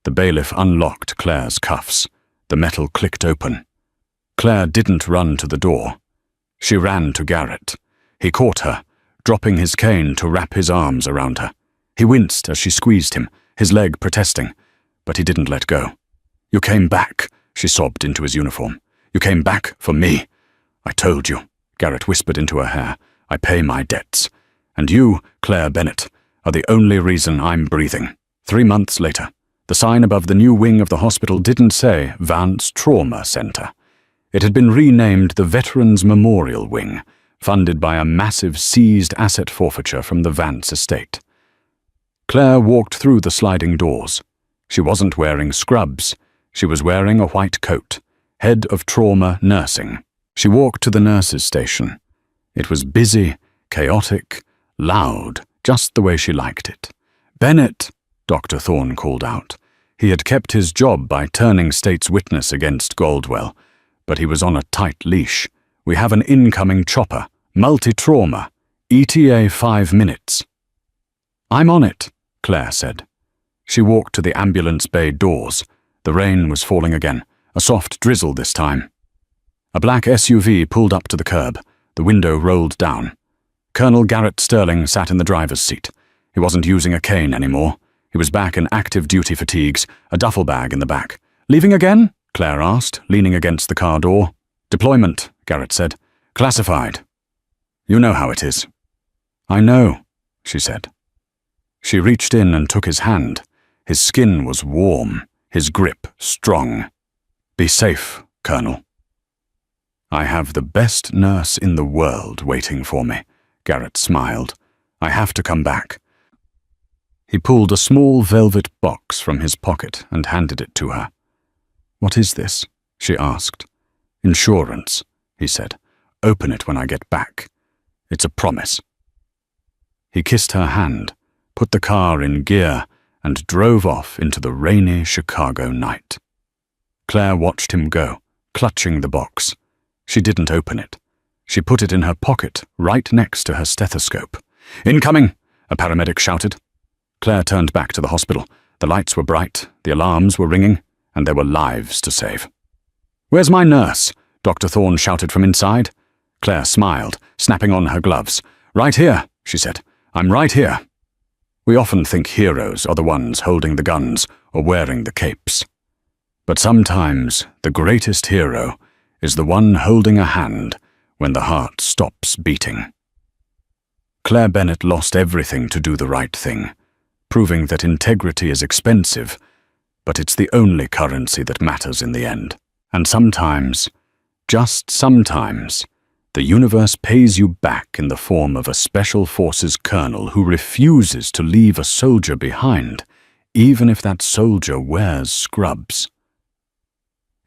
The bailiff unlocked Claire's cuffs. The metal clicked open. Claire didn't run to the door. She ran to Garrett. He caught her, dropping his cane to wrap his arms around her. He winced as she squeezed him, his leg protesting, but he didn't let go. "You came back," she sobbed into his uniform. "You came back for me. I told you," Garrett whispered into her hair. "I pay my debts. And you, Claire Bennett, are the only reason I'm breathing." 3 months later, the sign above the new wing of the hospital didn't say Vance Trauma Center. It had been renamed the Veterans Memorial Wing, funded by a massive seized asset forfeiture from the Vance estate. Claire walked through the sliding doors. She wasn't wearing scrubs. She was wearing a white coat, head of trauma nursing. She walked to the nurses' station. It was busy, chaotic, loud, just the way she liked it. "Bennett," Dr. Thorne called out. He had kept his job by turning state's witness against Goldwell, but he was on a tight leash. "We have an incoming chopper, multi-trauma, ETA 5 minutes. "I'm on it," Claire said. She walked to the ambulance bay doors. The rain was falling again, a soft drizzle this time. A black SUV pulled up to the curb. The window rolled down. Colonel Garrett Sterling sat in the driver's seat. He wasn't using a cane anymore. He was back in active duty fatigues, a duffel bag in the back. "Leaving again?" Claire asked, leaning against the car door. "Deployment," Garrett said. "Classified. You know how it is." "I know," she said. She reached in and took his hand. His skin was warm, his grip strong. "Be safe, Colonel." "I have the best nurse in the world waiting for me," Garrett smiled. "I have to come back." He pulled a small velvet box from his pocket and handed it to her. "What is this?" she asked. "Insurance," he said. "Open it when I get back. It's a promise." He kissed her hand, put the car in gear, and drove off into the rainy Chicago night. Claire watched him go, clutching the box. She didn't open it. She put it in her pocket, right next to her stethoscope. "Incoming!" a paramedic shouted. Claire turned back to the hospital. The lights were bright, the alarms were ringing, and there were lives to save. "Where's my nurse?" Dr. Thorne shouted from inside. Claire smiled, snapping on her gloves. "Right here," she said. "I'm right here." We often think heroes are the ones holding the guns or wearing the capes. But sometimes the greatest hero is the one holding a hand when the heart stops beating. Claire Bennett lost everything to do the right thing, proving that integrity is expensive, but it's the only currency that matters in the end. And sometimes, just sometimes, the universe pays you back in the form of a Special Forces colonel who refuses to leave a soldier behind, even if that soldier wears scrubs.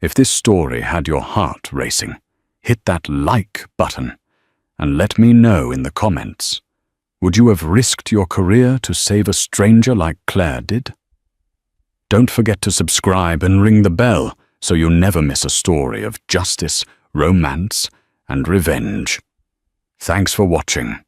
If this story had your heart racing, hit that like button and let me know in the comments. Would you have risked your career to save a stranger like Claire did? Don't forget to subscribe and ring the bell so you never miss a story of justice, romance, and revenge. Thanks for watching.